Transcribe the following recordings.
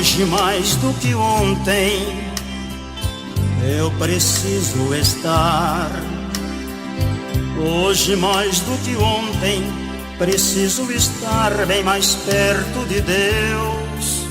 Hoje mais do que ontem eu preciso estar. Hoje mais do que ontem preciso estar bem mais perto de Deus.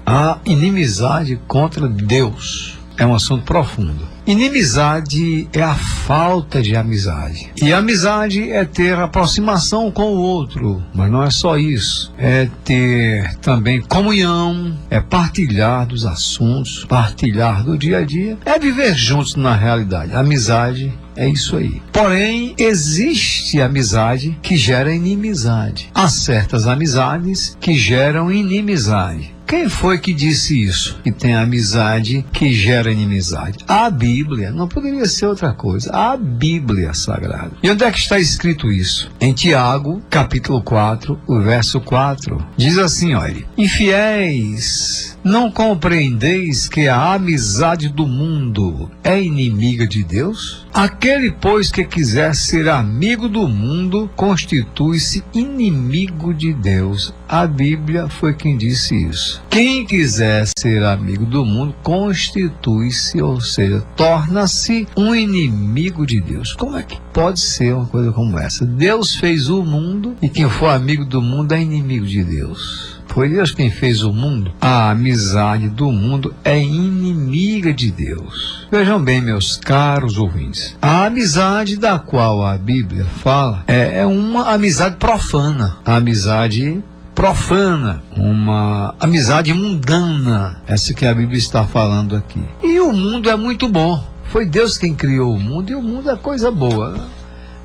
A inimizade contra Deus é um assunto profundo. Inimizade é a falta de amizade. E amizade é ter aproximação com o outro. Mas não é só isso. É ter também comunhão, é partilhar dos assuntos, partilhar do dia a dia. É viver juntos na realidade. Amizade é isso aí. Porém, existe amizade que gera inimizade. Há certas amizades que geram inimizade. Quem foi que disse isso? Que tem amizade que gera inimizade? A Bíblia, não poderia ser outra coisa. A Bíblia Sagrada. E onde é que está escrito isso? Em Tiago, capítulo 4, o verso 4. Diz assim, olha: infiéis, não compreendeis que a amizade do mundo é inimiga de Deus? Aquele, pois, que quiser ser amigo do mundo, constitui-se inimigo de Deus. A Bíblia foi quem disse isso. Quem quiser ser amigo do mundo, constitui-se, ou seja, torna-se um inimigo de Deus. Como é que pode ser uma coisa como essa? Deus fez o mundo e quem for amigo do mundo é inimigo de Deus. Foi Deus quem fez o mundo. A amizade do mundo é inimiga de Deus. Vejam bem, meus caros ouvintes, a amizade da qual a Bíblia fala é uma amizade profana. A amizade profana, uma amizade mundana, essa que a Bíblia está falando aqui. E o mundo é muito bom. Foi Deus quem criou o mundo e o mundo é coisa boa.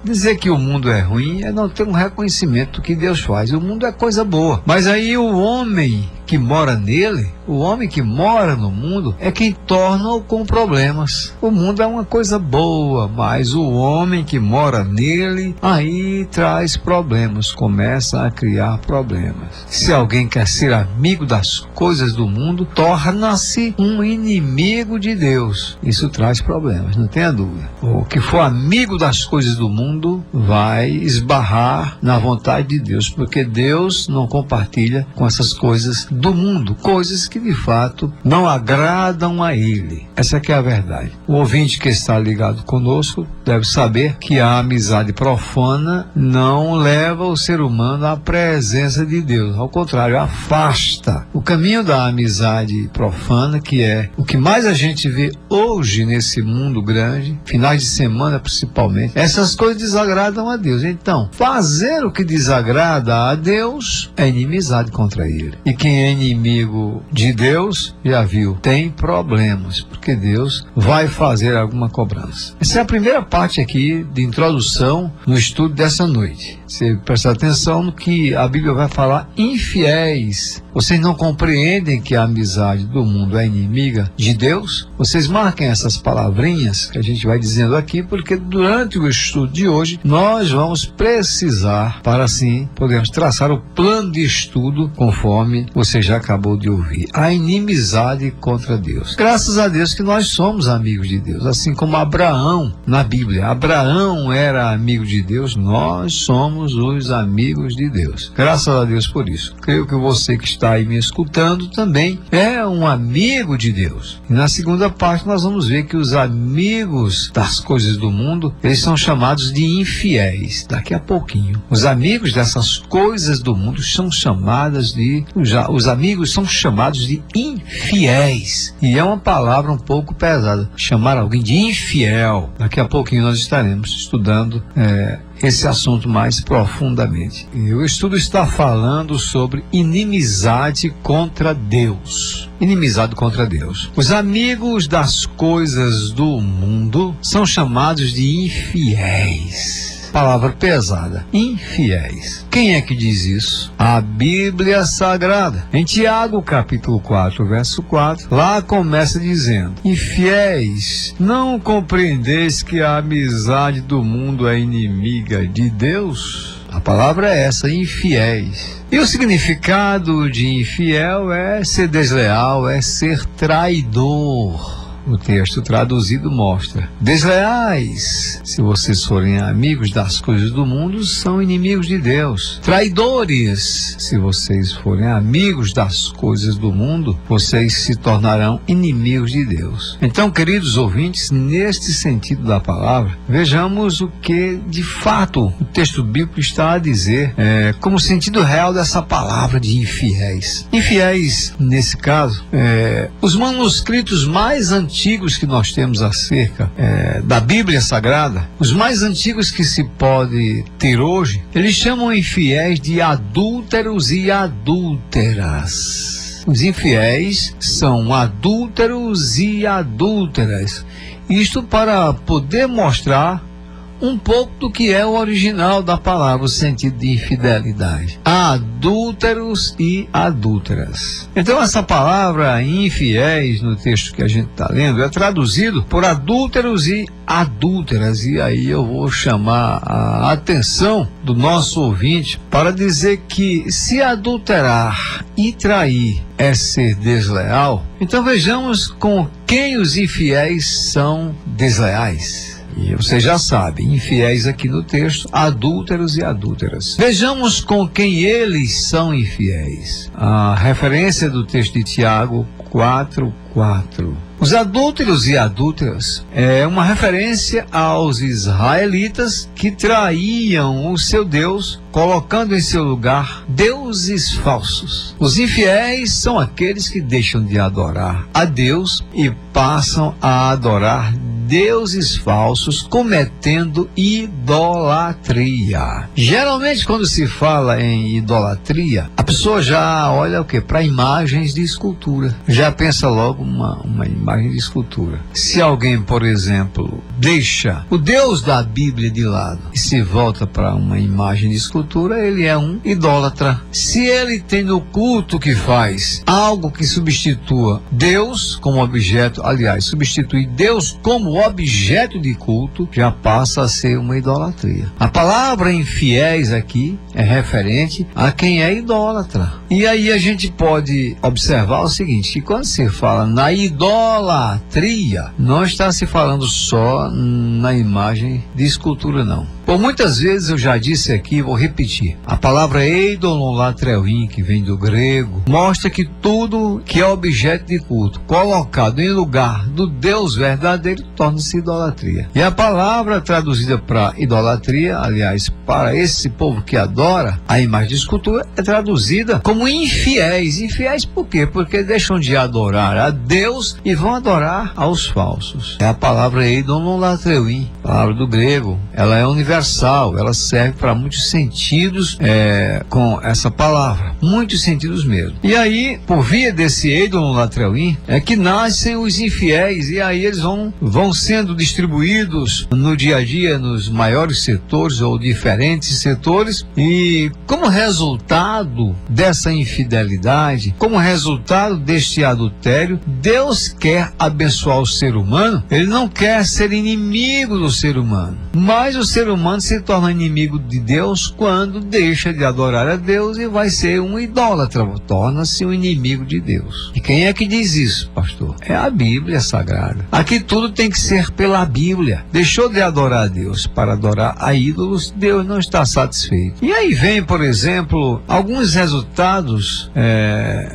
Dizer que o mundo é ruim é não ter um reconhecimento do que Deus faz. O mundo é coisa boa. Mas aí o homem que mora nele, o homem que mora no mundo, é quem torna-o com problemas. O mundo é uma coisa boa, mas o homem que mora nele, aí traz problemas, começa a criar problemas. Se alguém quer ser amigo das coisas do mundo, torna-se um inimigo de Deus. Isso traz problemas, não tenha dúvida. O que for amigo das coisas do mundo vai esbarrar na vontade de Deus, porque Deus não compartilha com essas coisas do mundo, coisas que de fato não agradam a Ele. Essa que é a verdade. O ouvinte que está ligado conosco deve saber que a amizade profana não leva o ser humano à presença de Deus. Ao contrário, afasta. O caminho da amizade profana, que é o que mais a gente vê hoje nesse mundo grande, finais de semana principalmente, essas coisas desagradam a Deus. Então, fazer o que desagrada a Deus é inimizade contra Ele. E quem é inimigo de Deus, já viu, tem problemas, porque Deus vai fazer alguma cobrança. Essa é a primeira parte aqui de introdução no estudo dessa noite. Você presta atenção no que a Bíblia vai falar: infiéis. Vocês não compreendem que a amizade do mundo é inimiga de Deus? Vocês marquem essas palavrinhas que a gente vai dizendo aqui, porque durante o estudo de hoje nós vamos precisar, para assim podermos traçar o plano de estudo conforme você já acabou de ouvir. A inimizade contra Deus. Graças a Deus que nós somos amigos de Deus, assim como Abraão na Bíblia. Abraão era amigo de Deus, nós somos os amigos de Deus. Graças a Deus por isso. Creio que você que está aí me escutando também é um amigo de Deus. E na segunda parte nós vamos ver que os amigos das coisas do mundo, eles são chamados de infiéis. Daqui a pouquinho. Os amigos dessas coisas do mundo são chamadas de... Os amigos são chamados de infiéis. E é uma palavra um pouco pesada. Chamar alguém de infiel. Daqui a pouquinho nós estaremos estudando esse assunto mais profundamente. E o estudo está falando sobre inimizade contra Deus. Inimizade contra Deus. Os amigos das coisas do mundo são chamados de infiéis. Palavra pesada. Infiéis. Quem é que diz isso? A Bíblia Sagrada. Em Tiago, capítulo 4, verso 4, lá começa dizendo: infiéis, não compreendeis que a amizade do mundo é inimiga de Deus? A palavra é essa, infiéis. E o significado de infiel é ser desleal, é ser traidor. O texto traduzido mostra: desleais, se vocês forem amigos das coisas do mundo, são inimigos de Deus. Traidores, se vocês forem amigos das coisas do mundo, vocês se tornarão inimigos de Deus. Então, queridos ouvintes, neste sentido da palavra, vejamos o que de fato o texto bíblico está a dizer como sentido real dessa palavra de infiéis. Infiéis, nesse caso, os manuscritos mais antigos que nós temos acerca da Bíblia Sagrada, os mais antigos que se pode ter hoje, eles chamam infiéis de adúlteros e adúlteras. Os infiéis são adúlteros e adúlteras. Isto para poder mostrar um pouco do que é o original da palavra, o sentido de infidelidade. Adúlteros e adúlteras. Então essa palavra infiéis, no texto que a gente está lendo, é traduzido por adúlteros e adúlteras. E aí eu vou chamar a atenção do nosso ouvinte para dizer que se adulterar e trair é ser desleal, então vejamos com quem os infiéis são desleais. E você já sabe, infiéis aqui no texto, adúlteros e adúlteras. Vejamos com quem eles são infiéis. A referência do texto de Tiago 4:4. Os adúlteros e adúlteras é uma referência aos israelitas que traíam o seu Deus, colocando em seu lugar deuses falsos. Os infiéis são aqueles que deixam de adorar a Deus e passam a adorar deuses falsos, cometendo idolatria. Geralmente, quando se fala em idolatria, a pessoa já olha o quê? Para imagens de escultura. Já pensa logo uma imagem de escultura. Se alguém, por exemplo, deixa o Deus da Bíblia de lado e se volta para uma imagem de escultura, ele é um idólatra. Se ele tem no culto que faz algo que substitua Deus como objeto, aliás, substitui Deus como objeto de culto, já passa a ser uma idolatria. A palavra infiéis aqui é referente a quem é idólatra. E aí a gente pode observar o seguinte, que quando se fala na idolatria, não está se falando só na imagem de escultura, não. Por muitas vezes eu já disse aqui, vou repetir, a palavra eidololatrein, que vem do grego, mostra que tudo que é objeto de culto, colocado em lugar do Deus verdadeiro, torna-se idolatria. E a palavra traduzida para idolatria, aliás, para esse povo que adora a imagem de escultura, é traduzida como infiéis. Infiéis por quê? Porque deixam de adorar a Deus e vão adorar aos falsos. É a palavra eidololatrein, palavra do grego. Ela é universal, ela serve para muitos sentidos com essa palavra. Muitos sentidos mesmo. E aí, por via desse eidololatrein, é que nascem os infiéis, e aí eles vão sendo distribuídos no dia a dia nos maiores setores ou diferentes setores, e como resultado dessa infidelidade, como resultado deste adultério, Deus quer abençoar o ser humano. Ele não quer ser inimigo do ser humano, mas o ser humano se torna inimigo de Deus quando deixa de adorar a Deus e vai ser um idólatra, torna-se um inimigo de Deus. E quem é que diz isso, pastor? É a Bíblia Sagrada. Aqui tudo tem que ser pela Bíblia. Deixou de adorar a Deus para adorar a ídolos, Deus não está satisfeito. E aí vem, por exemplo, alguns resultados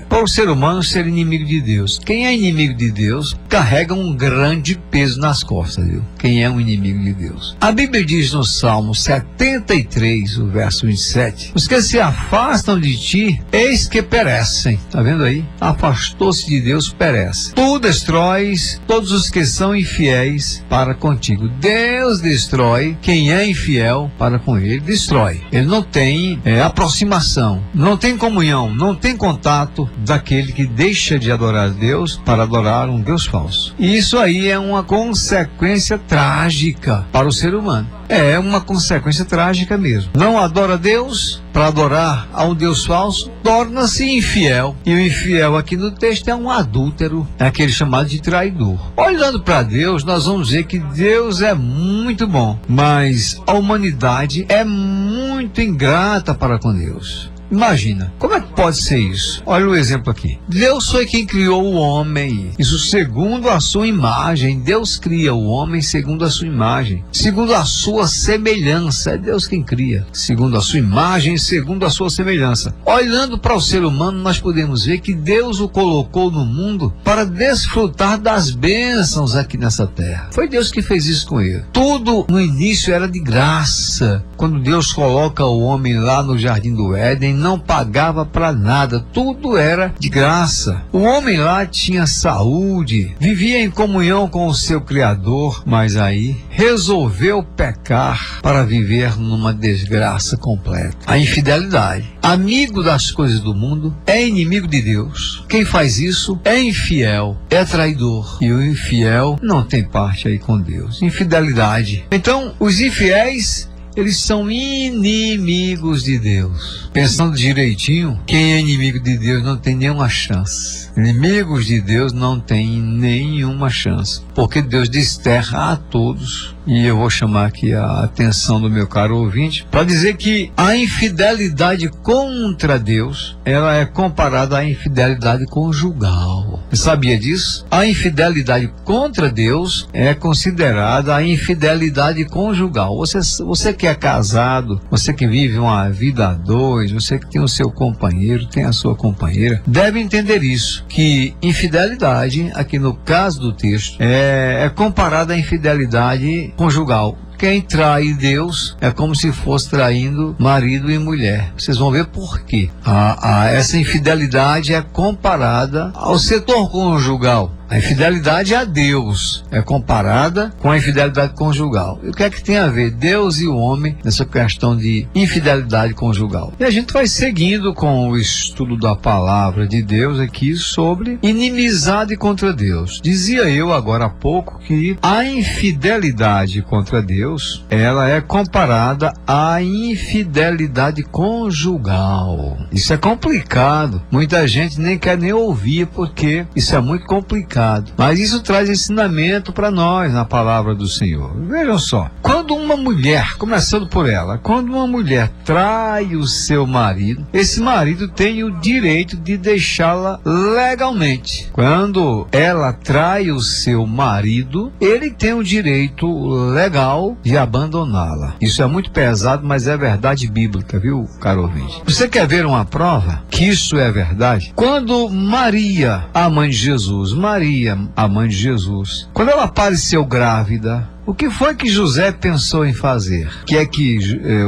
para o ser humano ser inimigo de Deus. Quem é inimigo de Deus carrega um grande peso nas costas, viu? Quem é um inimigo de Deus? A Bíblia diz no Salmo 73, o verso 27, os que se afastam de ti, eis que perecem. Tá vendo aí? Afastou-se de Deus, perece. Tu destróis todos os que são infiéis para contigo. Deus destrói quem é infiel para com ele. Destrói. Ele não tem aproximação, não tem comunhão, não tem contato daquele que deixa de adorar Deus para adorar um Deus falso. E isso aí é uma consequência trágica para o ser humano. É uma consequência trágica mesmo. Não adora Deus para adorar a um Deus falso, torna-se infiel. E o infiel aqui no texto é um adúltero, é aquele chamado de traidor. Olhando para Deus, nós vamos ver que Deus é muito bom, mas a humanidade é muito ingrata para com Deus. Imagina, como é que pode ser isso? Olha o exemplo aqui. Deus foi quem criou o homem. Isso segundo a sua imagem. Deus cria o homem segundo a sua imagem. Segundo a sua semelhança. É Deus quem cria. Segundo a sua imagem, segundo a sua semelhança. Olhando para o ser humano, nós podemos ver que Deus o colocou no mundo para desfrutar das bênçãos aqui nessa terra. Foi Deus que fez isso com ele. Tudo no início era de graça. Quando Deus coloca o homem lá no Jardim do Éden, não pagava para nada. Tudo era de graça. O homem lá tinha saúde, vivia em comunhão com o seu Criador, mas aí resolveu pecar para viver numa desgraça completa. A infidelidade. Amigo das coisas do mundo, é inimigo de Deus. Quem faz isso é infiel, é traidor. E o infiel não tem parte aí com Deus. Infidelidade. Então, os infiéis, eles são inimigos de Deus. Pensando direitinho, quem é inimigo de Deus não tem nenhuma chance. Inimigos de Deus não têm nenhuma chance, porque Deus desterra a todos. E eu vou chamar aqui a atenção do meu caro ouvinte para dizer que a infidelidade contra Deus, ela é comparada à infidelidade conjugal. Você sabia disso? A infidelidade contra Deus é considerada a infidelidade conjugal. Você que é casado, você que vive uma vida a dois, você que tem o seu companheiro, tem a sua companheira, deve entender isso, que infidelidade, aqui no caso do texto, é comparada à infidelidade conjugal. Quem trai Deus é como se fosse traindo marido e mulher. Vocês vão ver por quê. Essa infidelidade é comparada ao setor conjugal. A infidelidade a Deus é comparada com a infidelidade conjugal. E o que é que tem a ver Deus e o homem nessa questão de infidelidade conjugal? E a gente vai seguindo com o estudo da palavra de Deus aqui sobre inimizade contra Deus. Dizia eu agora há pouco que a infidelidade contra Deus, ela é comparada à infidelidade conjugal. Isso é complicado. Muita gente nem quer nem ouvir porque isso é muito complicado. Mas isso traz ensinamento para nós na palavra do Senhor. Vejam só, quando uma mulher, começando por ela, quando uma mulher trai o seu marido, esse marido tem o direito de deixá-la legalmente. Quando ela trai o seu marido, ele tem o direito legal de abandoná-la. Isso é muito pesado, mas é verdade bíblica, viu, caro ouvinte? Você quer ver uma prova que isso é verdade? Quando Maria, a mãe de Jesus, a mãe de Jesus, quando ela apareceu grávida, o que foi que José pensou em fazer? O que é que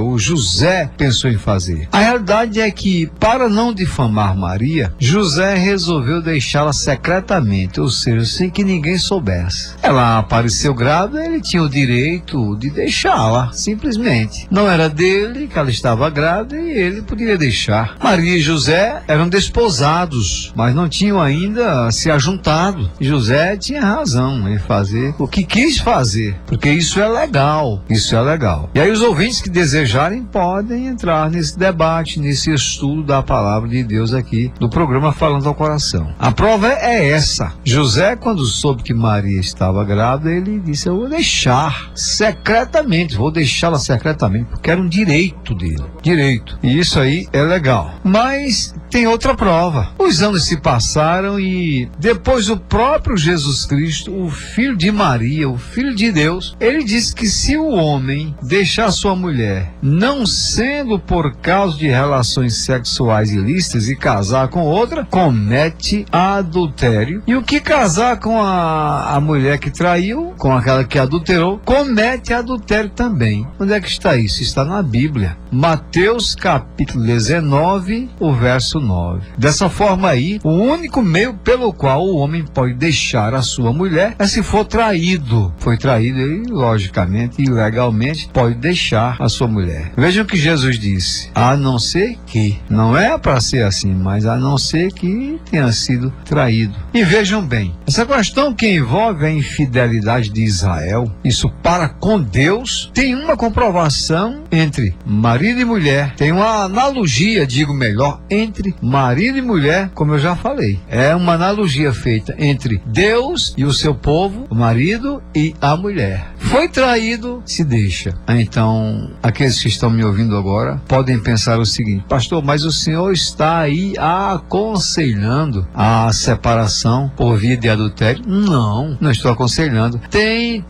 o José pensou em fazer? A realidade é que, para não difamar Maria, José resolveu deixá-la secretamente, ou seja, sem que ninguém soubesse. Ela apareceu grávida, ele tinha o direito de deixá-la, simplesmente. Não era dele que ela estava grávida e ele poderia deixar. Maria e José eram desposados, mas não tinham ainda se ajuntado. José tinha razão em fazer o que quis fazer, porque isso é legal, isso é legal. E aí os ouvintes que desejarem podem entrar nesse debate, nesse estudo da palavra de Deus aqui, do programa Falando ao Coração. A prova é essa. José, quando soube que Maria estava grávida, ele disse, eu vou deixar secretamente, vou deixá-la secretamente, porque era um direito dele, direito. E isso aí é legal. Mas tem outra prova. Os anos se passaram e depois o próprio Jesus Cristo, o filho de Maria, o filho de Deus, ele disse que se o homem deixar sua mulher, não sendo por causa de relações sexuais ilícitas, e casar com outra, comete adultério. E o que casar com a mulher que traiu, com aquela que adulterou, comete adultério também. Onde é que está isso? Está na Bíblia. Mateus capítulo 19, o verso 9. Dessa forma aí, o único meio pelo qual o homem pode deixar a sua mulher é se for traído. Foi traído, ele logicamente, ilegalmente, pode deixar a sua mulher. Vejam o que Jesus disse, a não ser que, não é para ser assim, mas a não ser que tenha sido traído. E vejam bem, essa questão que envolve a infidelidade de Israel, isso para com Deus, tem uma comprovação entre marido e mulher, tem uma analogia, digo melhor, entre entre marido e mulher, como eu já falei. É uma analogia feita entre Deus e o seu povo, o marido e a mulher. Foi traído, se deixa. Então, aqueles que estão me ouvindo agora podem pensar o seguinte: pastor, mas o senhor está aí aconselhando a separação por via de adultério? Não estou aconselhando. Tem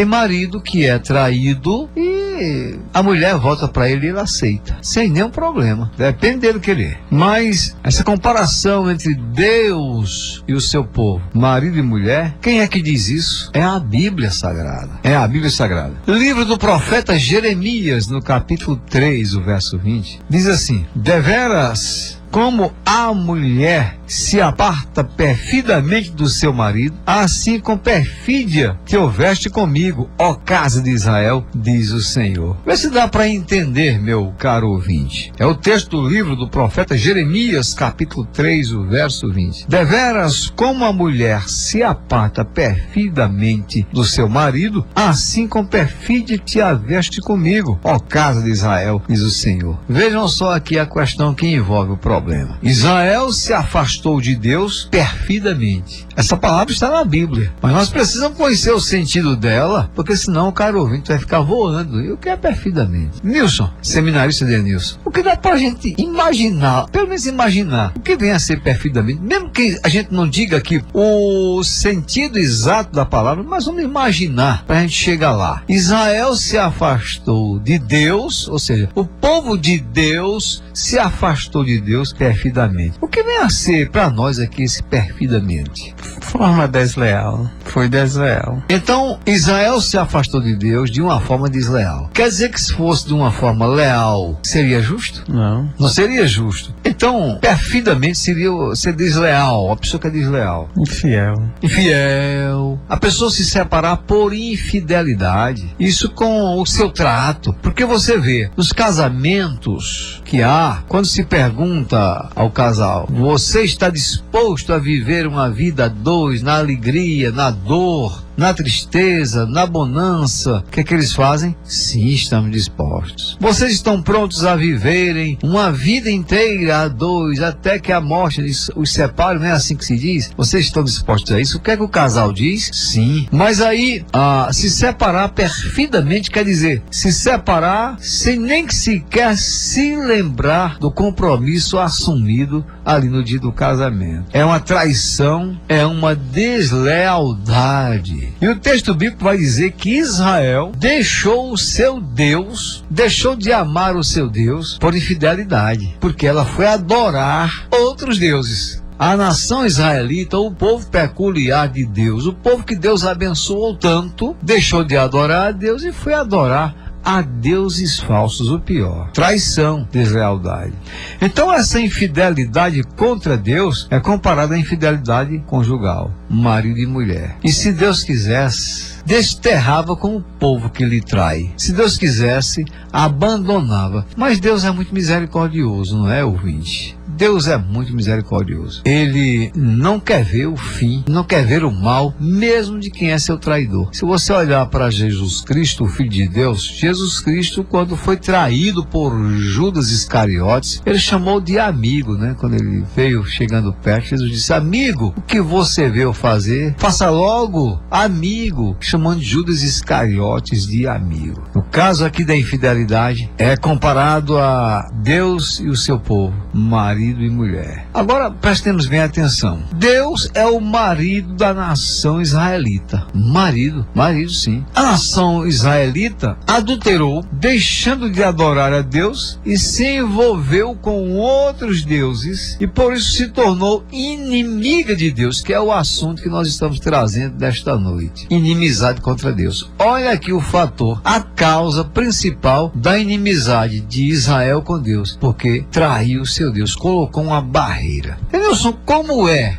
marido que é traído e a mulher volta para ele e ele aceita, sem nenhum problema, depende dele querer. Mas essa comparação entre Deus e o seu povo, marido e mulher, quem é que diz isso? É a Bíblia Sagrada. É a Bíblia Sagrada. Livro do profeta Jeremias, no capítulo 3, o verso 20, diz assim: deveras, como a mulher se aparta perfidamente do seu marido, assim com perfídia te houveste comigo, ó casa de Israel, diz o Senhor. Vê se dá para entender, meu caro ouvinte. É o texto do livro do profeta Jeremias, capítulo 3, o verso 20. Deveras, como a mulher se aparta perfidamente do seu marido, assim com perfídia te houveste comigo, ó casa de Israel, diz o Senhor. Vejam só aqui a questão que envolve o problema. Israel se afastou de Deus perfidamente. Essa palavra está na Bíblia, mas nós precisamos conhecer o sentido dela, porque senão o cara ouvinte vai ficar voando. E o que é perfidamente? Nilson, seminarista de Nilson, o que dá pra gente imaginar, pelo menos imaginar, o que vem a ser perfidamente, mesmo que a gente não diga aqui o sentido exato da palavra, mas vamos imaginar pra gente chegar lá. Israel se afastou de Deus, ou seja, o povo de Deus se afastou de Deus perfidamente. O que vem a ser para nós aqui esse perfidamente? Forma desleal. Foi desleal. Então, Israel se afastou de Deus de uma forma desleal. Quer dizer que se fosse de uma forma leal, seria justo? Não. Não seria justo. Então, perfidamente seria ser desleal. A pessoa que é desleal. Infiel. A pessoa se separar por infidelidade. Isso com o seu trato. Porque você vê, nos casamentos que há, quando se pergunta ao casal: você está disposto a viver uma vida a dois, na alegria, na dor, na tristeza, na bonança? O que é que eles fazem? Sim, estamos dispostos. Vocês estão prontos a viverem uma vida inteira a dois, até que a morte os separe, não é assim que se diz? Vocês estão dispostos a isso? O que é que o casal diz? Sim. Mas aí, se separar perfidamente quer dizer se separar sem nem sequer se lembrar do compromisso assumido ali no dia do casamento. É uma traição, é uma deslealdade. E o texto bíblico vai dizer que Israel deixou o seu Deus, deixou de amar o seu Deus por infidelidade, porque ela foi adorar outros deuses. A nação israelita, o povo peculiar de Deus, o povo que Deus abençoou tanto, deixou de adorar a Deus e foi adorar a deuses falsos, o pior: traição, deslealdade. Então essa infidelidade contra Deus é comparada à infidelidade conjugal, marido e mulher. E se Deus quisesse, desterrava com o povo que lhe trai. Se Deus quisesse, abandonava. Mas Deus é muito misericordioso, não é, ouvinte? Deus é muito misericordioso. Ele não quer ver o fim, não quer ver o mal, mesmo de quem é seu traidor. Se você olhar para Jesus Cristo, o Filho de Deus, Jesus Cristo, quando foi traído por Judas Iscariotes, ele chamou de amigo, né? Quando ele veio chegando perto, Jesus disse: amigo, o que você veio fazer, faça logo, amigo, chamando Judas Iscariotes de amigo. No caso aqui da infidelidade, é comparado a Deus e o seu povo, marido e mulher. Agora prestemos bem atenção. Deus é o marido da nação israelita. Marido sim. A nação israelita adulterou, deixando de adorar a Deus, e se envolveu com outros deuses, e por isso se tornou inimiga de Deus, que é o assunto que nós estamos trazendo desta noite. Inimizade contra Deus. Olha aqui o fator, a causa principal da inimizade de Israel com Deus, porque traiu seu Deus, colocou uma barreira. Nilson, como é,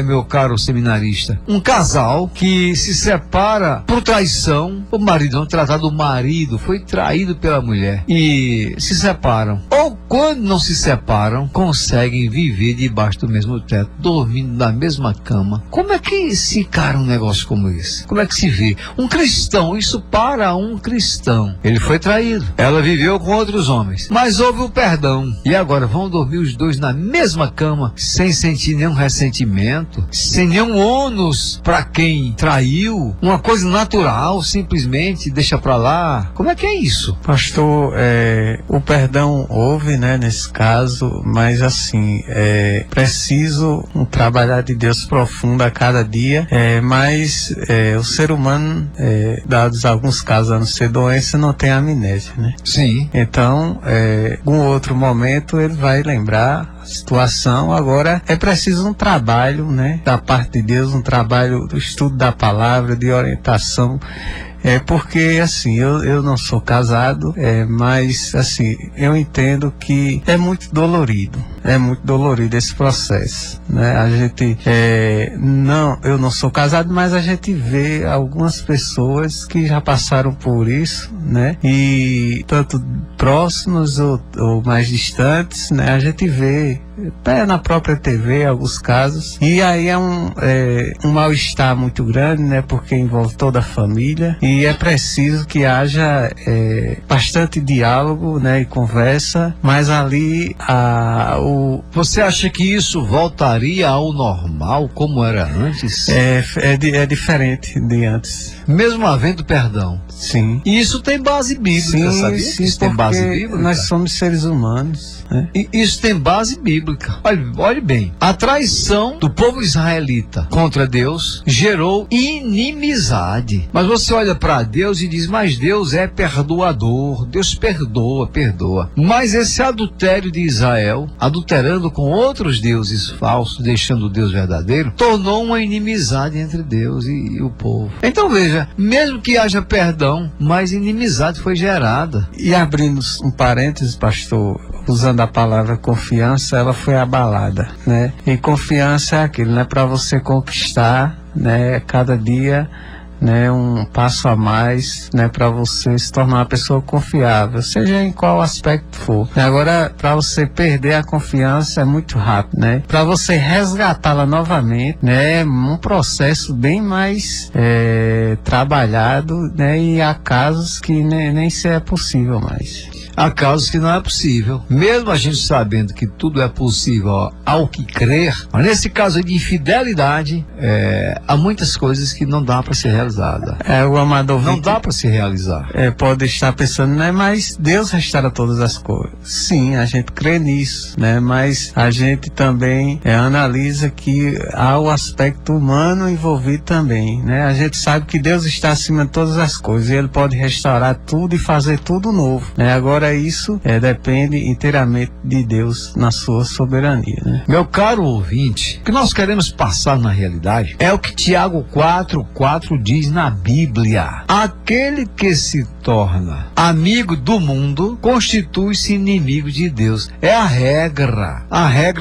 meu caro seminarista, um casal que se separa por traição, o marido, não tratado do marido, foi traído pela mulher, e se separam, ou quando não se separam, conseguem viver debaixo do mesmo teto, dormindo na mesma cama. Como é que se encara um negócio como esse? Como é que se vê viver. Um cristão, isso para um cristão. Ele foi traído. Ela viveu com outros homens. Mas houve o perdão. E agora vão dormir os dois na mesma cama, sem sentir nenhum ressentimento, sem nenhum ônus para quem traiu. Uma coisa natural, simplesmente deixa pra lá. Como é que é isso? Pastor, o perdão houve, né, nesse caso, mas assim, preciso um trabalhar de Deus profundo a cada dia, mas o ser humano, dados alguns casos a não ser doença, não tem amnésia, né? Sim. Então, em outro momento ele vai lembrar a situação. Agora é preciso um trabalho, né, da parte de Deus, um trabalho do estudo da palavra, de orientação. Porque assim, eu não sou casado, mas assim, eu entendo que é muito dolorido esse processo, né? A gente, eu não sou casado, mas a gente vê algumas pessoas que já passaram por isso, né? E tanto próximos ou mais distantes, né? A gente vê até na própria TV alguns casos, e aí é um mal-estar muito grande, né? Porque envolve toda a família, e é preciso que haja bastante diálogo, né? E conversa, mas ali Você acha que isso voltaria ao normal como era antes? É diferente de antes. Mesmo havendo perdão. Sim. E isso tem base bíblica, sabia? Sim, isso tem base bíblica. Nós somos seres humanos, né? E isso tem base bíblica. Olhe bem. A traição do povo israelita contra Deus gerou inimizade. Mas você olha para Deus e diz, mas Deus é perdoador. Deus perdoa. Mas esse adultério de Israel, adulterando com outros deuses falsos, deixando o Deus verdadeiro, tornou uma inimizade entre Deus e o povo. Então veja, mesmo que haja perdão, mas inimizade foi gerada. E abrindo um parênteses, pastor, usando a palavra confiança, ela foi abalada, né? E confiança é aquilo, né? Para você conquistar, né? Cada dia, né, um passo a mais, né, para você se tornar uma pessoa confiável, seja em qual aspecto for. Agora, para você perder a confiança é muito rápido, né? Para você resgatá-la novamente, né, é um processo bem mais trabalhado, né? E há casos que nem se é possível mais. Há casos que não é possível, mesmo a gente sabendo que tudo é possível ao que crer, mas nesse caso de infidelidade, há muitas coisas que não dá para ser realizada. O amador não dá para se realizar. Pode estar pensando, né, mas Deus restaura todas as coisas. Sim, a gente crê nisso, né, mas a gente também analisa que há o aspecto humano envolvido também, né? A gente sabe que Deus está acima de todas as coisas e Ele pode restaurar tudo e fazer tudo novo, né? Agora isso depende inteiramente de Deus na sua soberania, né? Meu caro ouvinte, o que nós queremos passar na realidade é o que Tiago 4:4 diz na Bíblia: aquele que se torna amigo do mundo constitui-se inimigo de Deus. É a regra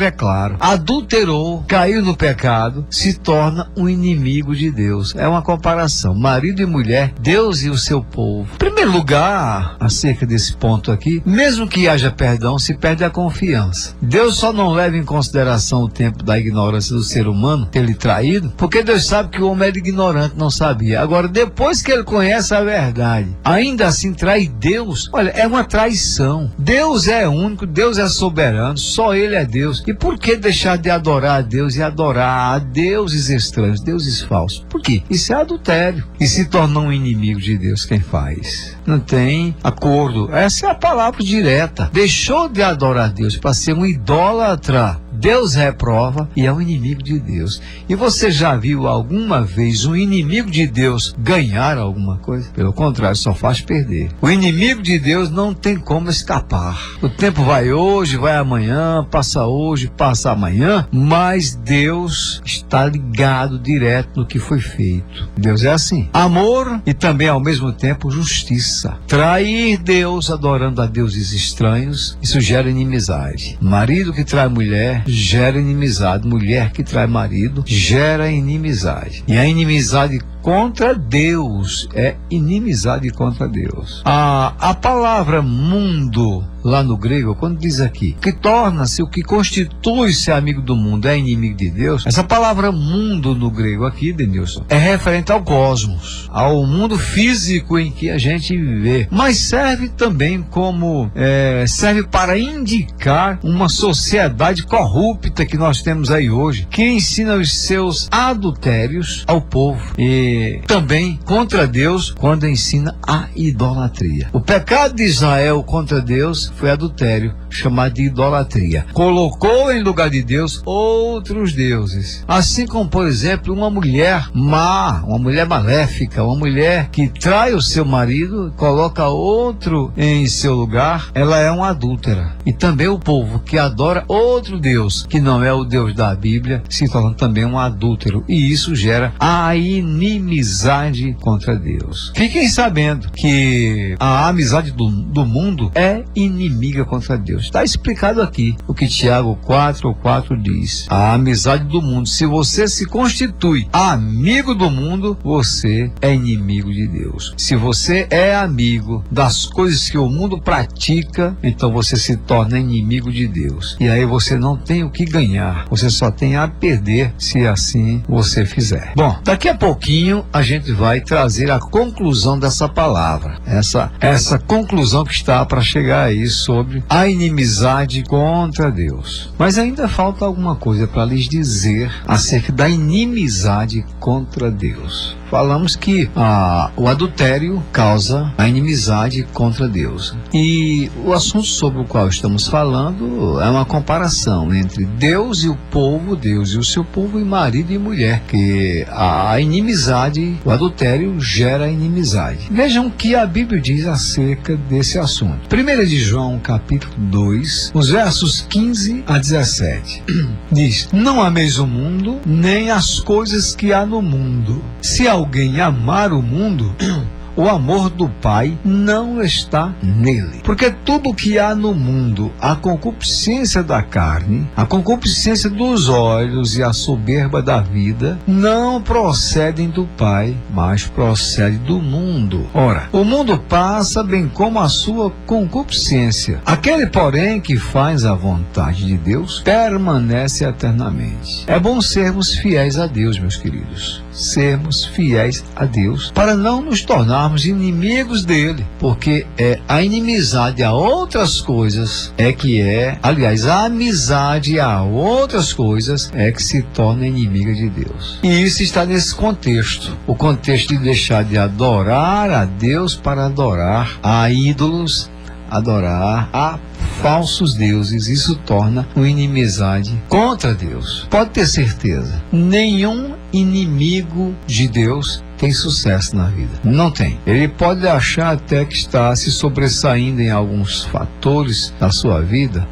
é claro. Adulterou, caiu no pecado, se torna um inimigo de Deus. É uma comparação, marido e mulher, Deus e o seu povo. Em primeiro lugar, acerca desse ponto aqui, mesmo que haja perdão, se perde a confiança. Deus só não leva em consideração o tempo da ignorância do ser humano, ter ele traído, porque Deus sabe que o homem era ignorante, não sabia. Agora, depois que ele conhece a verdade, ainda assim trai Deus, olha, é uma traição. Deus é único, Deus é soberano, só Ele é Deus. E por que deixar de adorar a Deus e adorar a deuses estranhos, deuses falsos? Por quê? Isso é adultério. E se torna um inimigo de Deus quem faz. Não tem acordo. Essa é a palavra direta. Deixou de adorar a Deus para ser um idólatra. Deus reprova e é um inimigo de Deus. E você já viu alguma vez um inimigo de Deus ganhar alguma coisa? Pelo contrário, só faz perder. O inimigo de Deus não tem como escapar. O tempo vai hoje, vai amanhã, passa hoje, passa amanhã, mas Deus está ligado direto no que foi feito. Deus é assim. Amor e também ao mesmo tempo justiça. Trair Deus adorando a deuses estranhos, isso gera inimizade. Marido que trai mulher gera inimizade. Mulher que trai marido gera inimizade. E a inimizade contra Deus, é inimizade contra Deus. A palavra mundo, lá no grego, quando diz aqui, que torna-se, o que constitui-se amigo do mundo é inimigo de Deus, essa palavra mundo no grego aqui, Denilson, é referente ao cosmos, ao mundo físico em que a gente vive, mas serve também como, serve para indicar uma sociedade corrupta que nós temos aí hoje, que ensina os seus adultérios ao povo, e também contra Deus, quando ensina a idolatria. O pecado de Israel contra Deus foi adultério, chamado de idolatria. Colocou em lugar de Deus outros deuses. Assim como, por exemplo, uma mulher má, uma mulher maléfica, uma mulher que trai o seu marido, coloca outro em seu lugar, ela é uma adúltera. E também o povo que adora outro Deus, que não é o Deus da Bíblia, se torna também um adúltero. E isso gera a inimizade contra Deus. Fiquem sabendo que a amizade do mundo é inimiga contra Deus. Está explicado aqui o que Tiago 4:4 diz. A amizade do mundo. Se você se constitui amigo do mundo, você é inimigo de Deus. Se você é amigo das coisas que o mundo pratica, então você se torna inimigo de Deus. E aí você não tem o que ganhar. Você só tem a perder se assim você fizer. Bom, daqui a pouquinho a gente vai trazer a conclusão dessa palavra. Essa conclusão que está para chegar aí sobre a inimizade contra Deus. Mas ainda falta alguma coisa para lhes dizer acerca da inimizade contra Deus. Falamos que o adultério causa a inimizade contra Deus. E o assunto sobre o qual estamos falando é uma comparação entre Deus e o povo, Deus e o seu povo, e marido e mulher, que a inimizade, o adultério gera inimizade. Vejam o que a Bíblia diz acerca desse assunto. 1 de João, capítulo 2, os versos 15 a 17. Diz: não ameis o mundo, nem as coisas que há no mundo. Se alguém amar o mundo, o amor do Pai não está nele. Porque tudo que há no mundo, a concupiscência da carne, a concupiscência dos olhos e a soberba da vida, não procedem do Pai, mas procede do mundo. Ora, o mundo passa, bem como a sua concupiscência. Aquele, porém, que faz a vontade de Deus, permanece eternamente. É bom sermos fiéis a Deus, meus queridos. Sermos fiéis a Deus, para não nos tornarmos inimigos dele, porque a inimizade a outras coisas aliás, a amizade a outras coisas é que se torna inimiga de Deus. E isso está nesse contexto, o contexto de deixar de adorar a Deus para adorar a ídolos, adorar a falsos deuses. Isso torna uma inimizade contra Deus. Pode ter certeza, nenhum inimigo de Deus tem sucesso na vida. Não tem. Ele pode achar até que está se sobressaindo em alguns fatores da sua vida,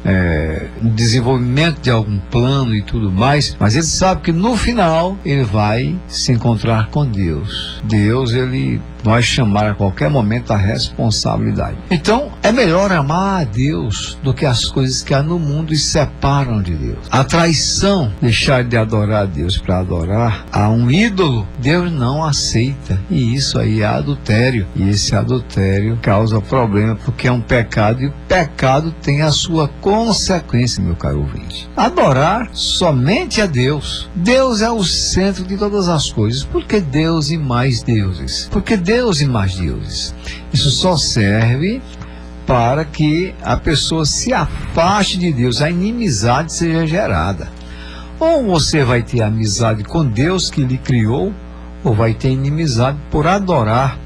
no desenvolvimento de algum plano e tudo mais, mas ele sabe que no final ele vai se encontrar com Deus. Deus, ele vai chamar a qualquer momento a responsabilidade. Então, é melhor amar a Deus do que as coisas que há no mundo e separam de Deus. A traição, deixar de adorar a Deus para adorar a um ídolo, Deus não aceita. E isso aí é adultério. E esse adultério causa problema, porque é um pecado, e o pecado tem a sua consequência, meu caro ouvinte. Adorar somente a Deus. Deus é o centro de todas as coisas. Por que Deus e mais deuses? Porque Deus e mais deuses. Isso só serve para que a pessoa se afaste de Deus, a inimizade seja gerada. Ou você vai ter amizade com Deus que lhe criou, ou vai ter inimizade por adorar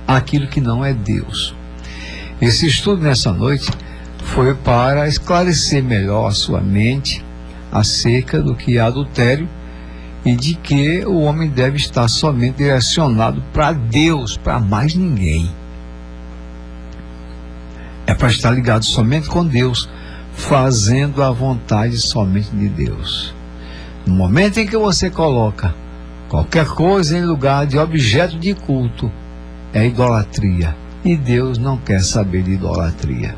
aquilo que não é Deus. Esse estudo nessa noite foi para esclarecer melhor a sua mente acerca do que é adultério e de que o homem deve estar somente direcionado para Deus, para mais ninguém. É para estar ligado somente com Deus, fazendo a vontade somente de Deus. No momento em que você coloca qualquer coisa em lugar de objeto de culto, é idolatria. E Deus não quer saber de idolatria.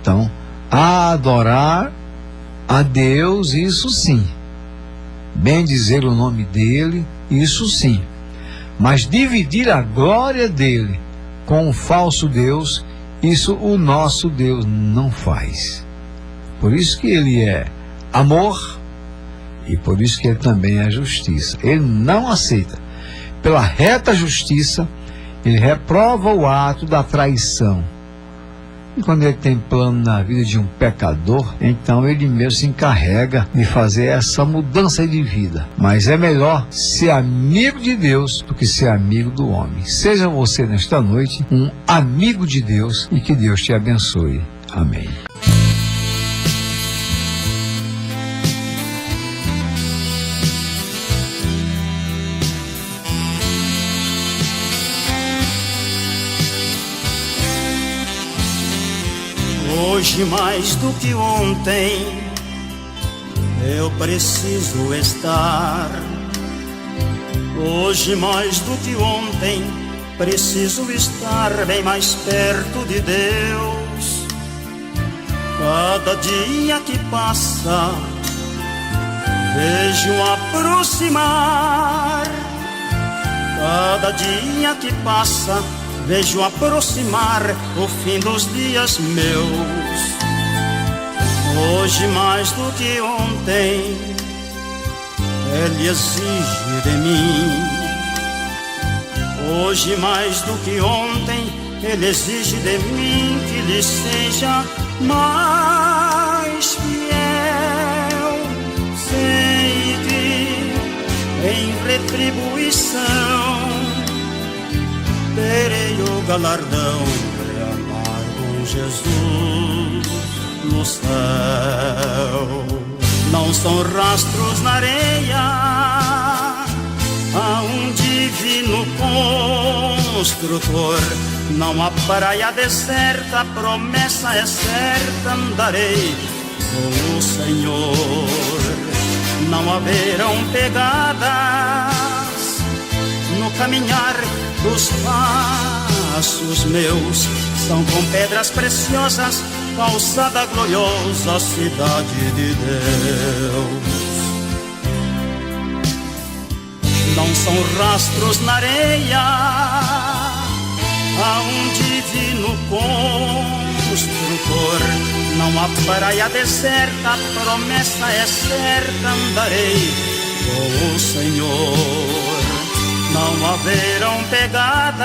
Então, adorar a Deus, isso sim. Bendizer o nome dele, isso sim. Mas dividir a glória dele com um falso Deus, isso o nosso Deus não faz. Por isso que ele é amor e por isso que ele também é justiça. Ele não aceita. Pela reta justiça, ele reprova o ato da traição. E quando ele tem plano na vida de um pecador, então ele mesmo se encarrega de fazer essa mudança de vida. Mas é melhor ser amigo de Deus do que ser amigo do homem. Seja você nesta noite um amigo de Deus e que Deus te abençoe. Amém. Hoje mais do que ontem eu preciso estar. Hoje mais do que ontem preciso estar bem mais perto de Deus. Cada dia que passa vejo aproximar. Cada dia que passa vejo aproximar o fim dos dias meus. Hoje mais do que ontem Ele exige de mim. Hoje mais do que ontem Ele exige de mim que lhe seja mais fiel. Sei que em retribuição terei o galardão de amar com Jesus no céu. Não são rastros na areia, há um divino construtor. Não há praia deserta, a promessa é certa, andarei com o Senhor. Não haverão pegadas no caminhar dos passos meus, são com pedras preciosas, calçada gloriosa, cidade de Deus. Não são rastros na areia, há um divino construtor. Não há praia deserta, a promessa é certa, andarei com o Senhor. Não haverão pegadas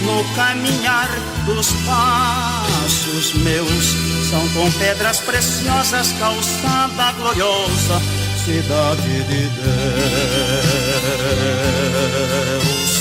no caminhar dos passos meus, são com pedras preciosas, calçada gloriosa, cidade de Deus.